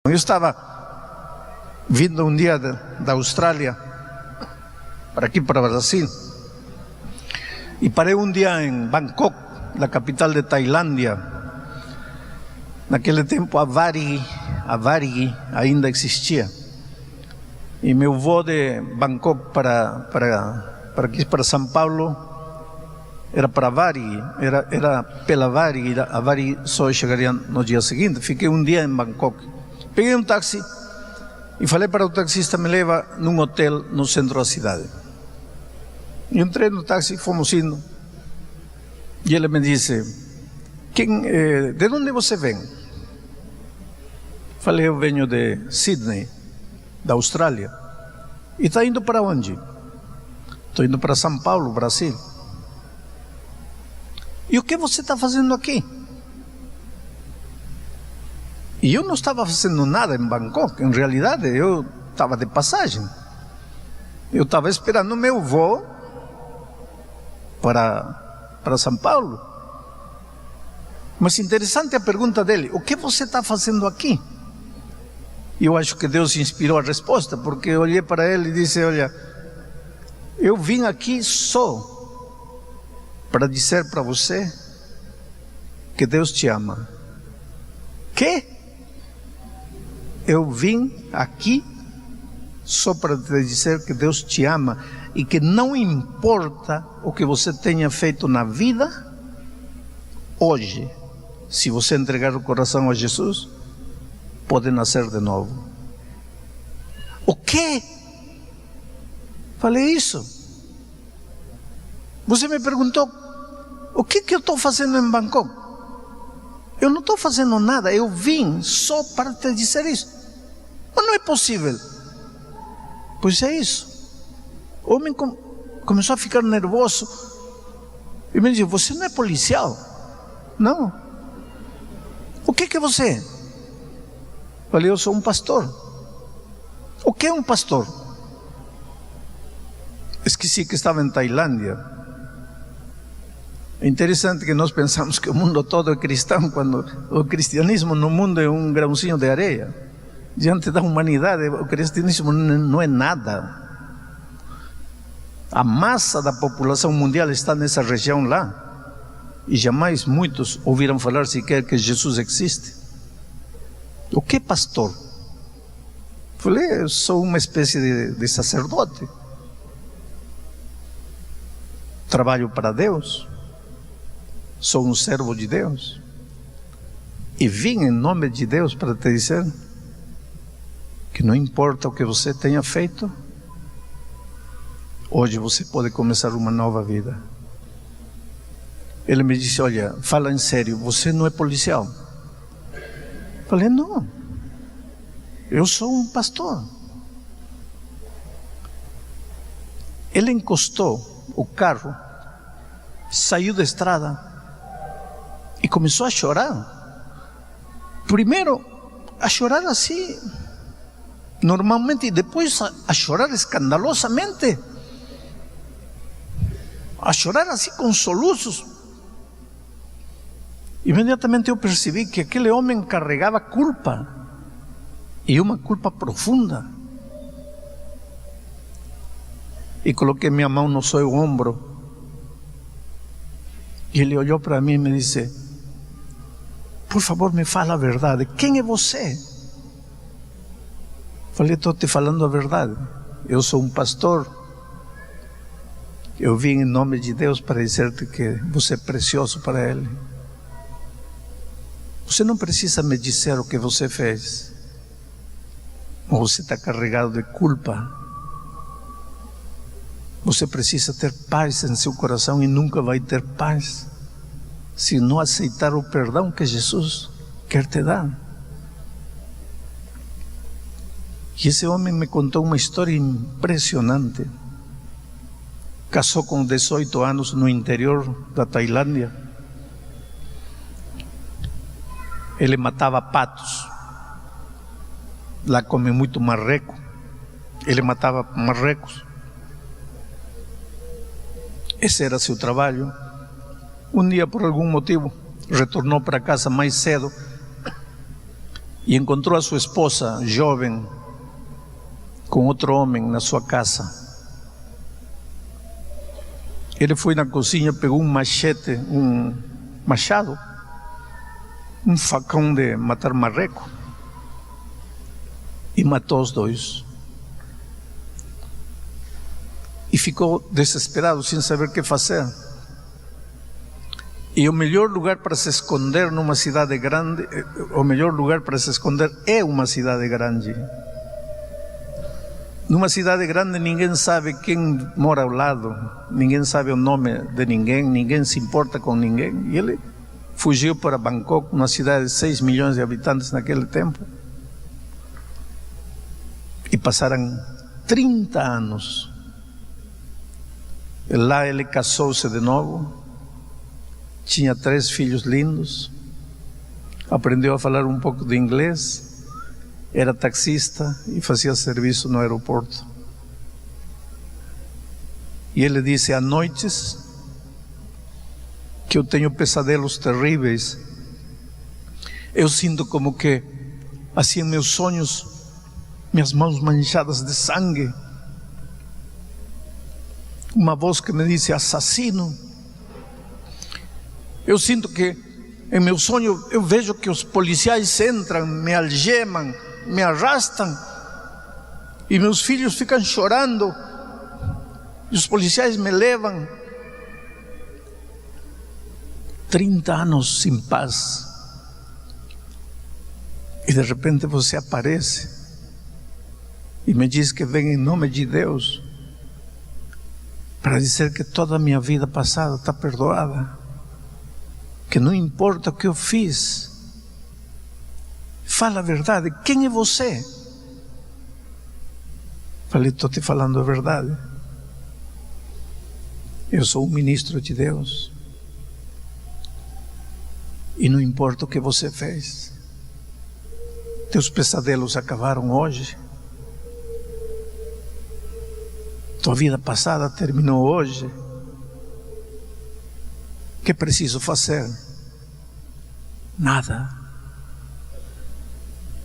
Eu estava vindo um dia da Austrália para aqui, para Brasil, e parei um dia em Bangkok, na capital de Tailândia. Naquele tempo a Varig ainda existia. E meu voo de Bangkok para aqui, para São Paulo, era para Varig, era pela Varig, a Varig só chegaria no dia seguinte. Fiquei um dia em Bangkok. Peguei um táxi e falei para o taxista, me leva num hotel no centro da cidade. E entrei no táxi e fomos indo. E ele me disse, de onde você vem? Falei, eu venho de Sydney, da Austrália. E está indo para onde? Estou indo para São Paulo, Brasil. E o que você está fazendo aqui? E eu não estava fazendo nada em Bangkok. Em realidade, eu estava de passagem. Eu estava esperando o meu voo para São Paulo. Mas interessante a pergunta dele, o que você está fazendo aqui? E eu acho que Deus inspirou a resposta, porque eu olhei para ele e disse, olha, eu vim aqui só para dizer para você que Deus te ama. Que? Eu vim aqui só para te dizer que Deus te ama e que não importa o que você tenha feito na vida, hoje, se você entregar o coração a Jesus, pode nascer de novo. O quê? Falei isso. Você me perguntou, o que eu estou fazendo em Bangkok? Eu não estou fazendo nada, eu vim só para te dizer isso. Mas não é possível. Pois é isso. O homem começou a ficar nervoso e me disse, você não é policial? Não. O que você é? Falei, eu sou um pastor. O que é um pastor? Esqueci que estava em Tailândia. É interessante que nós pensamos que o mundo todo é cristão, quando o cristianismo no mundo é um grãozinho de areia. Diante da humanidade, o cristianismo não é nada. A massa da população mundial está nessa região lá. E jamais muitos ouviram falar sequer que Jesus existe. O que pastor? Falei, eu sou uma espécie de sacerdote. Trabalho para Deus. Sou um servo de Deus. E vim em nome de Deus para te dizer que não importa o que você tenha feito, hoje você pode começar uma nova vida. Ele me disse, olha, fala em sério, você não é policial? Falei, não, eu sou um pastor. Ele encostou o carro, saiu da estrada e começou a chorar. Primeiro, a chorar assim, normalmente, e depois a chorar escandalosamente, a chorar assim com soluços. Imediatamente eu percebi que aquele homem carregava culpa, e uma culpa profunda. E coloquei minha mão no seu ombro, e ele olhou para mim e me disse, por favor, me fala a verdade, quem é você? Falei, estou te falando a verdade, eu sou um pastor, eu vim em nome de Deus para dizer-te que você é precioso para Ele. Você não precisa me dizer o que você fez, mas você está carregado de culpa. Você precisa ter paz em seu coração e nunca vai ter paz se não aceitar o perdão que Jesus quer te dar. E esse homem me contou uma história impressionante. Casou com 18 anos no interior da Tailândia. Ele matava patos. Lá come muito marreco. Ele matava marrecos. Esse era seu trabalho. Um dia, por algum motivo, retornou para casa mais cedo e encontrou a sua esposa jovem com outro homem na sua casa. Ele foi na cozinha, pegou um machete, um machado, um facão de matar marreco, e matou os dois. E ficou desesperado, sem saber o que fazer. E o melhor lugar para se esconder numa cidade grande, o melhor lugar para se esconder é uma cidade grande. Numa cidade grande ninguém sabe quem mora ao lado, ninguém sabe o nome de ninguém, ninguém se importa com ninguém. E ele fugiu para Bangkok, uma cidade de 6 milhões de habitantes naquele tempo. E passaram 30 anos. Lá ele casou-se de novo, tinha 3 filhos lindos, aprendeu a falar um pouco de inglês, era taxista e fazia serviço no aeroporto. E ele disse: há noites que eu tenho pesadelos terríveis, eu sinto como que, assim, em meus sonhos, minhas mãos manchadas de sangue, uma voz que me disse: assassino. Eu sinto que em meu sonho eu vejo que os policiais entram, me algemam, me arrastam, e meus filhos ficam chorando, e os policiais me levam. 30 anos sem paz, e de repente você aparece e me diz que vem em nome de Deus para dizer que toda a minha vida passada está perdoada, que não importa o que eu fiz. Fala a verdade, quem é você? Falei: estou te falando a verdade. Eu sou um ministro de Deus, e não importa o que você fez. Teus pesadelos acabaram hoje, tua vida passada terminou hoje. O que preciso fazer? Nada.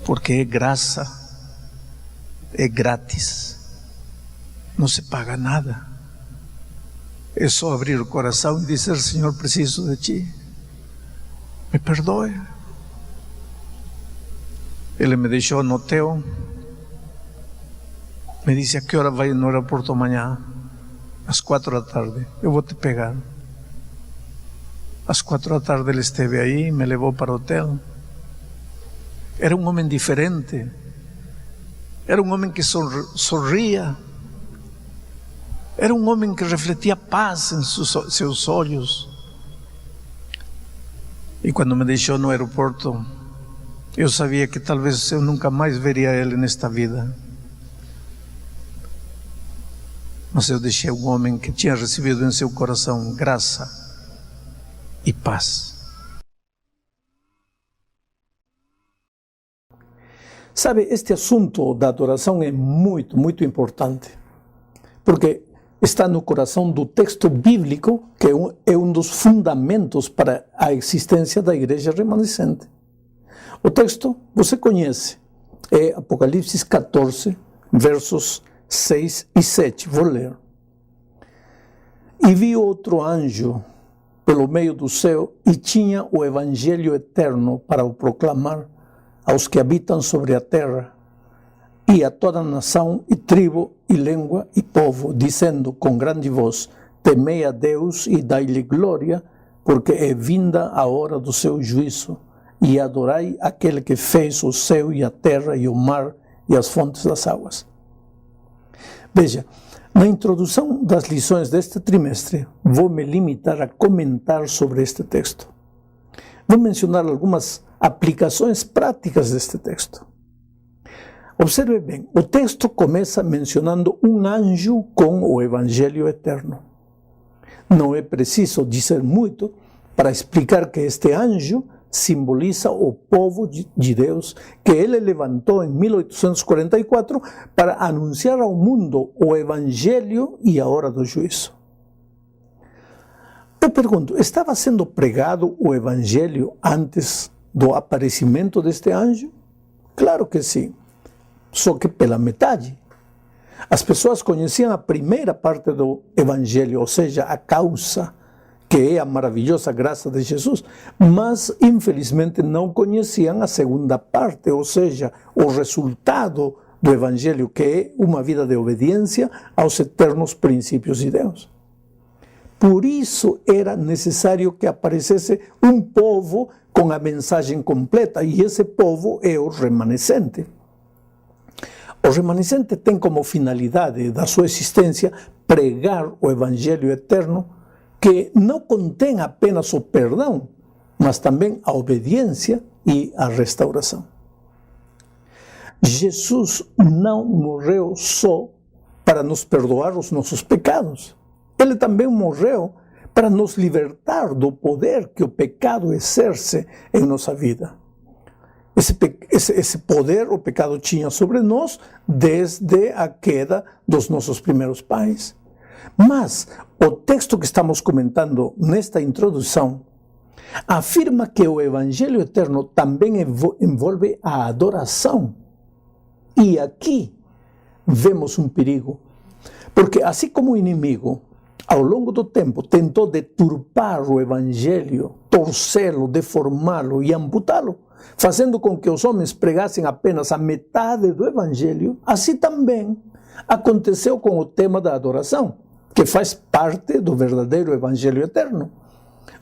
Porque é graça, é grátis, não se paga nada. É só abrir o coração e dizer: Senhor, preciso de Ti, me perdoe. Ele me deixou no hotel, me disse: a que hora vai no aeroporto amanhã? Às 4 da tarde, eu vou te pegar. Às 4 da tarde ele esteve aí, me levou para o hotel. Era um homem diferente, era um homem que sorria, era um homem que refletia paz em seus olhos. E quando me deixou no aeroporto, eu sabia que talvez eu nunca mais veria ele nesta vida. Mas eu deixei um homem que tinha recebido em seu coração graça e paz. Sabe, este assunto da adoração é muito, muito importante, porque está no coração do texto bíblico, que é um dos fundamentos para a existência da igreja remanescente. O texto você conhece, é Apocalipse 14, versos 6 e 7, vou ler. E vi outro anjo pelo meio do céu, e tinha o evangelho eterno para o proclamar aos que habitam sobre a terra, e a toda nação, e tribo, e língua, e povo, dizendo com grande voz: temei a Deus e dai-lhe glória, porque é vinda a hora do seu juízo, e adorai aquele que fez o céu e a terra e o mar e as fontes das águas. Veja, na introdução das lições deste trimestre, vou me limitar a comentar sobre este texto. Vou mencionar algumas aplicações práticas deste texto. Observe bem, o texto começa mencionando um anjo com o evangelho eterno. Não é preciso dizer muito para explicar que este anjo simboliza o povo de Deus que ele levantou em 1844 para anunciar ao mundo o evangelho e a hora do juízo. Eu pergunto, estava sendo pregado o evangelho antes do aparecimento deste anjo? Claro que sim, só que pela metade. As pessoas conheciam a primeira parte do Evangelho, ou seja, a causa, que é a maravilhosa graça de Jesus, mas infelizmente não conheciam a segunda parte, ou seja, o resultado do Evangelho, que é uma vida de obediência aos eternos princípios de Deus. Por isso era necessário que aparecesse um povo com a mensagem completa, e esse povo é o remanescente. O remanescente tem como finalidade da sua existência pregar o Evangelho eterno, que não contém apenas o perdão, mas também a obediência e a restauração. Jesus não morreu só para nos perdoar os nossos pecados. Ele também morreu para nos libertar do poder que o pecado exerce em nossa vida. Esse poder o pecado tinha sobre nós desde a queda dos nossos primeiros pais. Mas o texto que estamos comentando nesta introdução afirma que o Evangelho eterno também envolve a adoração. E aqui vemos um perigo, porque assim como o inimigo, ao longo do tempo, tentou deturpar o Evangelho, torcê-lo, deformá-lo e amputá-lo, fazendo com que os homens pregassem apenas a metade do Evangelho, assim também aconteceu com o tema da adoração, que faz parte do verdadeiro Evangelho eterno.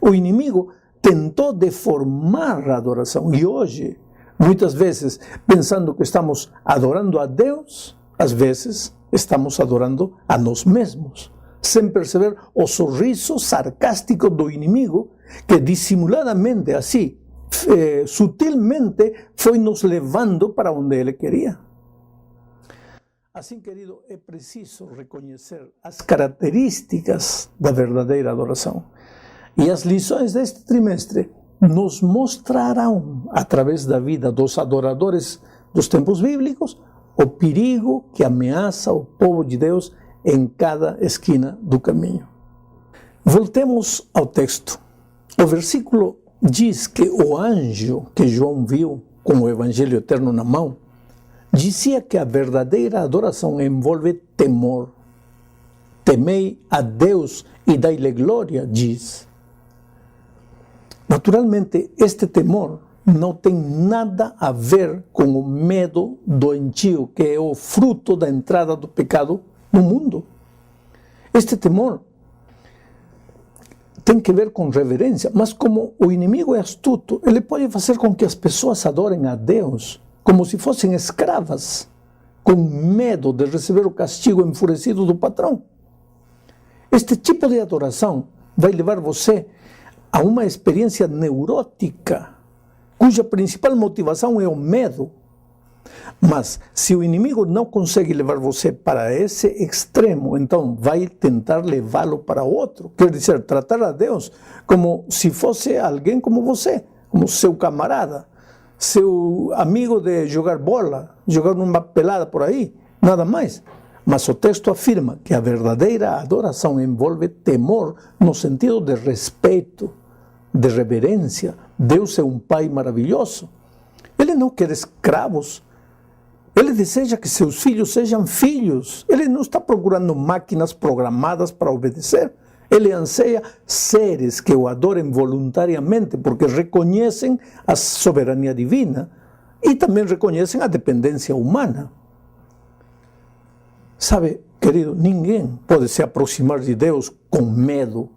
O inimigo tentou deformar a adoração, e hoje, muitas vezes, pensando que estamos adorando a Deus, às vezes estamos adorando a nós mesmos, sem perceber o sorriso sarcástico do inimigo, que dissimuladamente, assim, sutilmente, foi nos levando para onde ele queria. Assim, querido, é preciso reconhecer as características da verdadeira adoração. E as lições deste trimestre nos mostrarão, através da vida dos adoradores dos tempos bíblicos, o perigo que ameaça o povo de Deus em cada esquina do caminho. Voltemos ao texto. O versículo diz que o anjo que João viu com o Evangelho eterno na mão dizia que a verdadeira adoração envolve temor. Temei a Deus e dai-lhe glória, diz. Naturalmente, este temor não tem nada a ver com o medo doentio, que é o fruto da entrada do pecado no mundo. Este temor tem que ver com reverência, mas como o inimigo é astuto, ele pode fazer com que as pessoas adorem a Deus como se fossem escravas, com medo de receber o castigo enfurecido do patrão. Este tipo de adoração vai levar você a uma experiência neurótica, cuja principal motivação é o medo. Mas se o inimigo não consegue levar você para esse extremo, então vai tentar levá-lo para outro. Quer dizer, tratar a Deus como se fosse alguém como você, como seu camarada, seu amigo de jogar bola, jogar numa pelada por aí, nada mais. Mas o texto afirma que a verdadeira adoração envolve temor no sentido de respeito, de reverência. Deus é um Pai maravilhoso. Ele não quer escravos. Ele deseja que seus filhos sejam filhos. Ele não está procurando máquinas programadas para obedecer. Ele anseia seres que o adorem voluntariamente, porque reconhecem a soberania divina e também reconhecem a dependência humana. Sabe, querido, ninguém pode se aproximar de Deus com medo,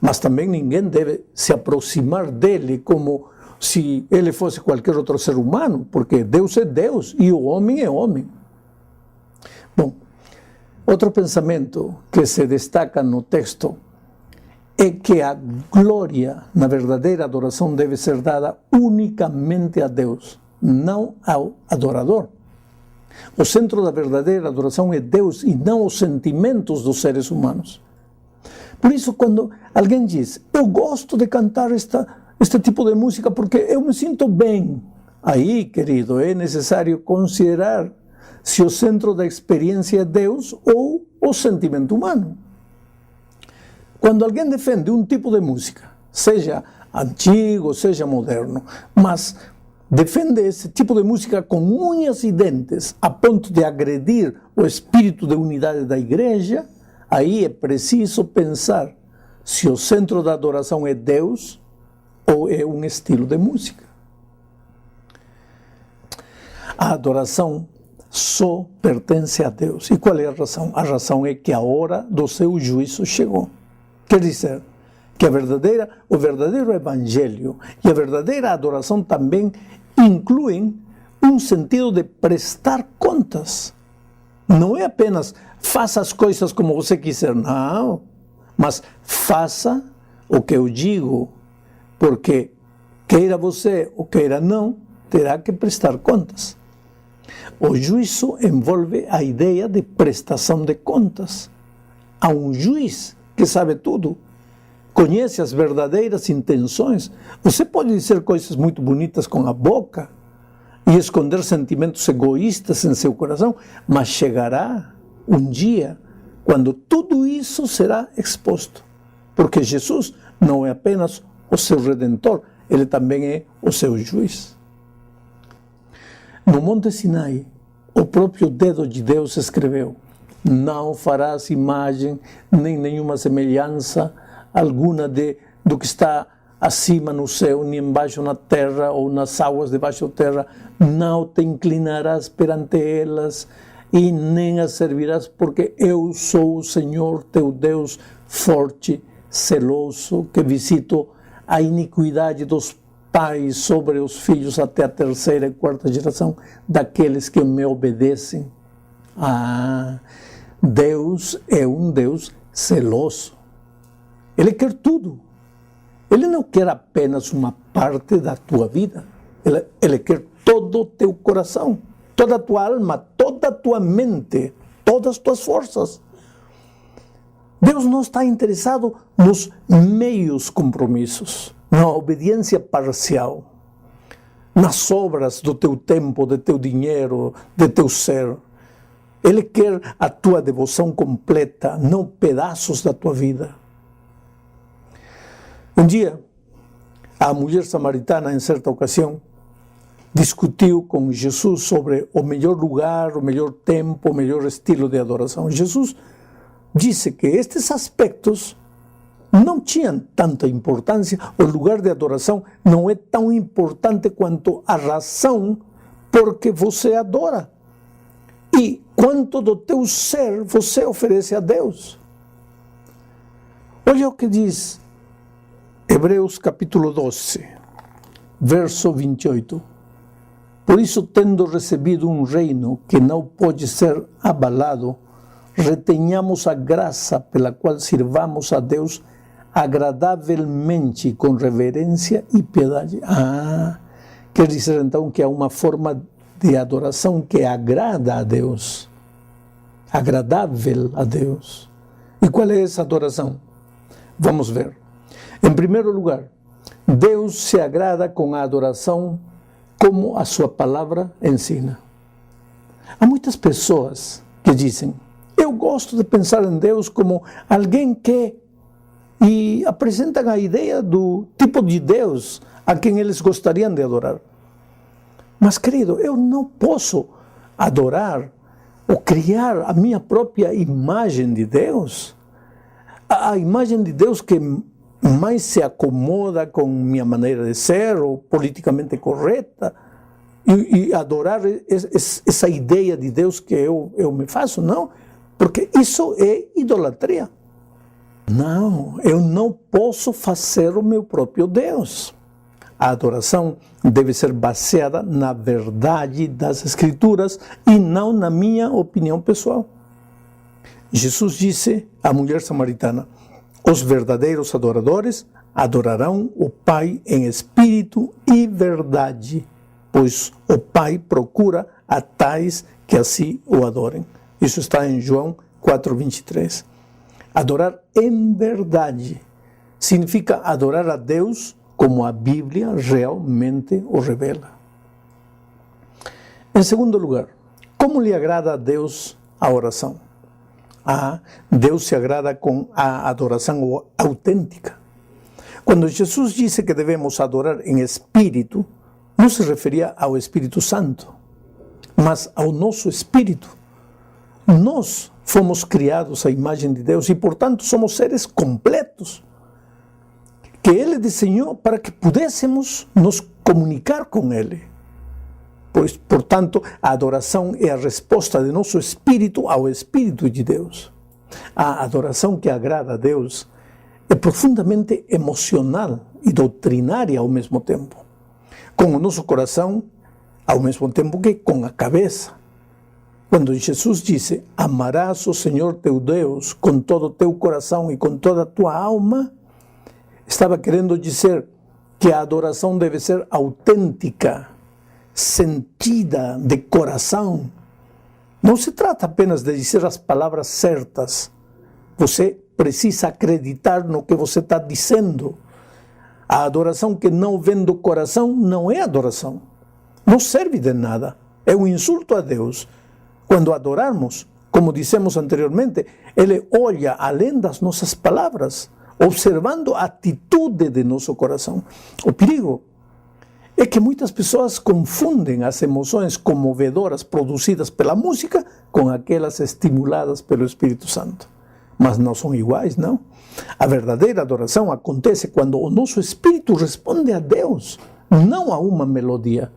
mas também ninguém deve se aproximar dele como se ele fosse qualquer outro ser humano, porque Deus é Deus e o homem é homem. Bom, outro pensamento que se destaca no texto é que a glória na verdadeira adoração deve ser dada unicamente a Deus, não ao adorador. O centro da verdadeira adoração é Deus e não os sentimentos dos seres humanos. Por isso, quando alguém diz, eu gosto de cantar este tipo de música porque eu me sinto bem, aí, querido, é necessário considerar se o centro da experiência é Deus ou o sentimento humano. Quando alguém defende um tipo de música, seja antigo, seja moderno, mas defende esse tipo de música com unhas e dentes, a ponto de agredir o espírito de unidade da igreja, aí é preciso pensar se o centro da adoração é Deus ou é um estilo de música. A adoração só pertence a Deus. E qual é a razão? A razão é que a hora do seu juízo chegou. Quer dizer, que o verdadeiro evangelho e a verdadeira adoração também incluem um sentido de prestar contas. Não é apenas faça as coisas como você quiser, não, mas faça o que eu digo, porque queira você ou queira não, terá que prestar contas. O juízo envolve a ideia de prestação de contas. Há um juiz que sabe tudo, conhece as verdadeiras intenções. Você pode dizer coisas muito bonitas com a boca e esconder sentimentos egoístas em seu coração, mas chegará um dia quando tudo isso será exposto, porque Jesus não é apenas o seu Redentor, ele também é o seu juiz. No Monte Sinai, o próprio dedo de Deus escreveu: não farás imagem nem nenhuma semelhança alguna do que está acima no céu, nem embaixo na terra ou nas águas debaixo da terra. Não te inclinarás perante elas e nem as servirás, porque eu sou o Senhor teu Deus forte, zeloso, que visito a iniquidade dos pais sobre os filhos até a terceira e quarta geração daqueles que me obedecem. Deus é um Deus zeloso. Ele quer tudo. Ele não quer apenas uma parte da tua vida. Ele quer todo o teu coração, toda a tua alma, toda a tua mente, todas as tuas forças. Deus não está interessado nos meios compromissos, na obediência parcial, nas obras do teu tempo, do teu dinheiro, do teu ser. Ele quer a tua devoção completa, não pedaços da tua vida. Um dia, a mulher samaritana, em certa ocasião, discutiu com Jesus sobre o melhor lugar, o melhor tempo, o melhor estilo de adoração. Jesus disse que estes aspectos não tinham tanta importância, o lugar de adoração não é tão importante quanto a razão por que você adora e quanto do teu ser você oferece a Deus. Olha o que diz Hebreus capítulo 12, verso 28. Por isso, tendo recebido um reino que não pode ser abalado, retenhamos a graça pela qual sirvamos a Deus agradavelmente, com reverência e piedade. Quer dizer então que há uma forma de adoração que agrada a Deus, agradável a Deus. E qual é essa adoração? Vamos ver. Em primeiro lugar, Deus se agrada com a adoração como a sua palavra ensina. Há muitas pessoas que dizem: eu gosto de pensar em Deus como alguém que... E apresentam a ideia do tipo de Deus a quem eles gostariam de adorar. Mas, querido, eu não posso adorar ou criar a minha própria imagem de Deus. A imagem de Deus que mais se acomoda com minha maneira de ser, ou politicamente correta, e adorar essa ideia de Deus que eu me faço, não, porque isso é idolatria. Não, eu não posso fazer o meu próprio Deus. A adoração deve ser baseada na verdade das Escrituras e não na minha opinião pessoal. Jesus disse à mulher samaritana: os verdadeiros adoradores adorarão o Pai em espírito e verdade, pois o Pai procura a tais que assim o adorem. Isso está em João 4:23. Adorar em verdade significa adorar a Deus como a Bíblia realmente o revela. Em segundo lugar, como lhe agrada a Deus a oração? Deus se agrada com a adoração autêntica. Quando Jesus disse que devemos adorar em espírito, não se referia ao Espírito Santo, mas ao nosso espírito. Nós fomos criados à imagem de Deus e, portanto, somos seres completos, que Ele desenhou para que pudéssemos nos comunicar com Ele. Pois, portanto, a adoração é a resposta de nosso espírito ao Espírito de Deus. A adoração que agrada a Deus é profundamente emocional e doutrinária ao mesmo tempo. Com o nosso coração, ao mesmo tempo que com a cabeça. Quando Jesus disse, amarás o Senhor teu Deus com todo o teu coração e com toda a tua alma, estava querendo dizer que a adoração deve ser autêntica, sentida de coração. Não se trata apenas de dizer as palavras certas. Você precisa acreditar no que você está dizendo. A adoração que não vem do coração não é adoração. Não serve de nada. É um insulto a Deus. Quando adorarmos, como dissemos anteriormente, Ele olha além das nossas palavras, observando a atitude de nosso coração. O perigo é que muitas pessoas confundem as emoções comovedoras produzidas pela música com aquelas estimuladas pelo Espírito Santo. Mas não são iguais, não. A verdadeira adoração acontece quando o nosso espírito responde a Deus, não a uma melodia.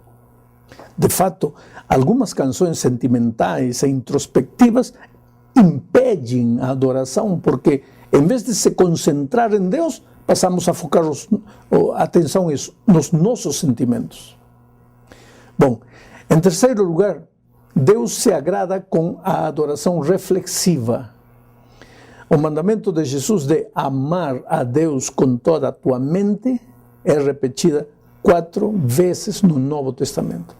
De fato, algumas canções sentimentais e introspectivas impedem a adoração, porque em vez de se concentrar em Deus, passamos a focar a atenção nos nossos sentimentos. Bom, em terceiro lugar, Deus se agrada com a adoração reflexiva. O mandamento de Jesus de amar a Deus com toda a tua mente é repetida 4 vezes no Novo Testamento.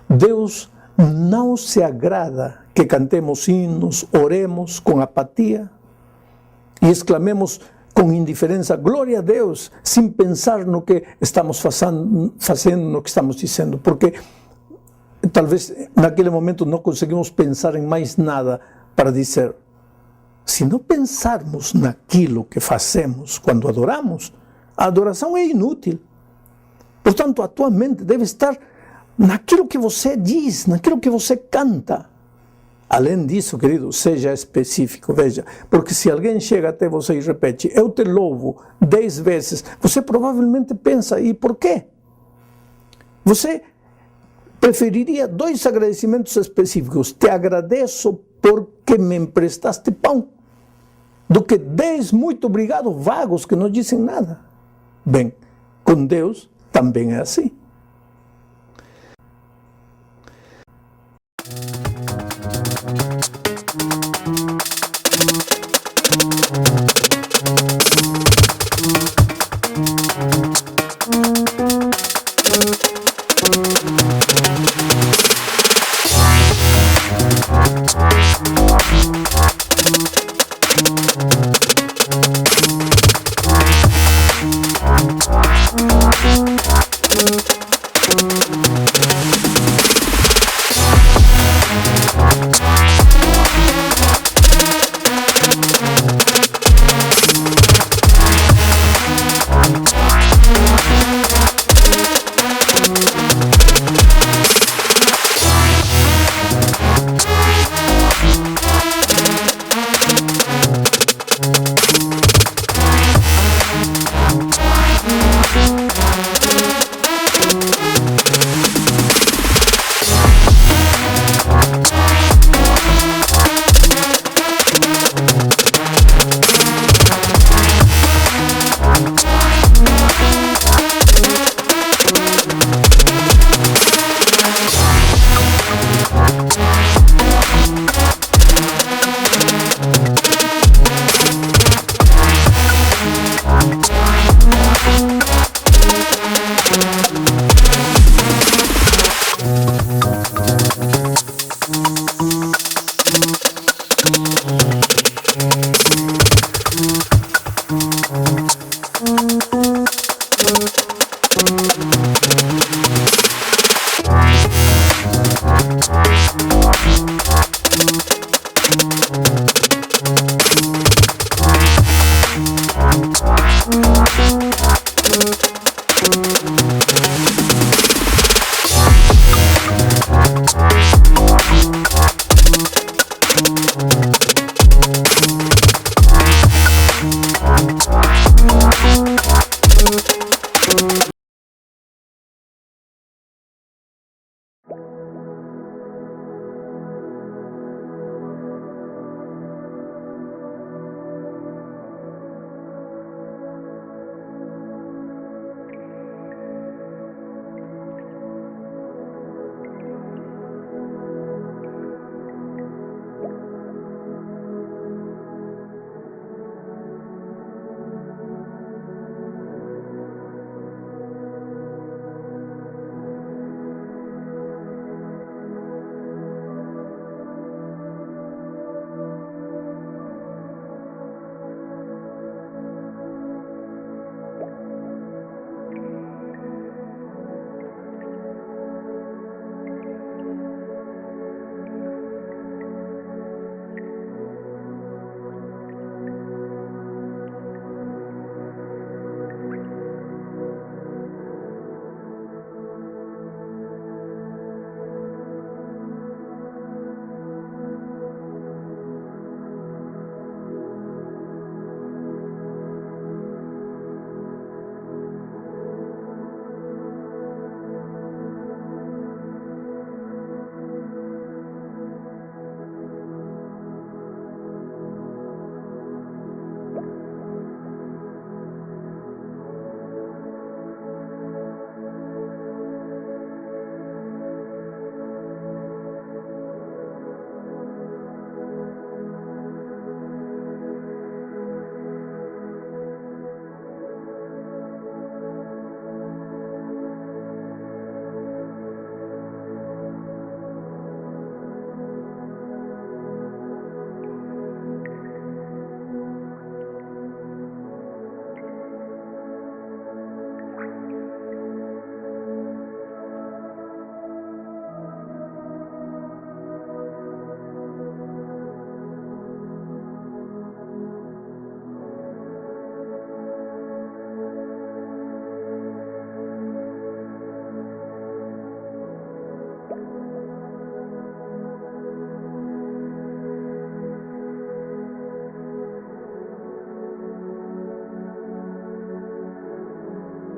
Deus não se agrada que cantemos hinos, oremos com apatia e exclamemos com indiferença, glória a Deus, sem pensar no que estamos fazendo, no que estamos dizendo, porque talvez naquele momento não conseguimos pensar em mais nada para dizer. Se não pensarmos naquilo que fazemos quando adoramos, a adoração é inútil. Portanto, a tua mente deve estar naquilo que você diz, naquilo que você canta. Além disso, querido, seja específico, veja, porque se alguém chega até você e repete, eu te louvo 10 vezes, você provavelmente pensa, e por quê? Você preferiria 2 agradecimentos específicos, te agradeço porque me emprestaste pão, do que 10 muito obrigado vagos que não dizem nada. Bem, com Deus também é assim.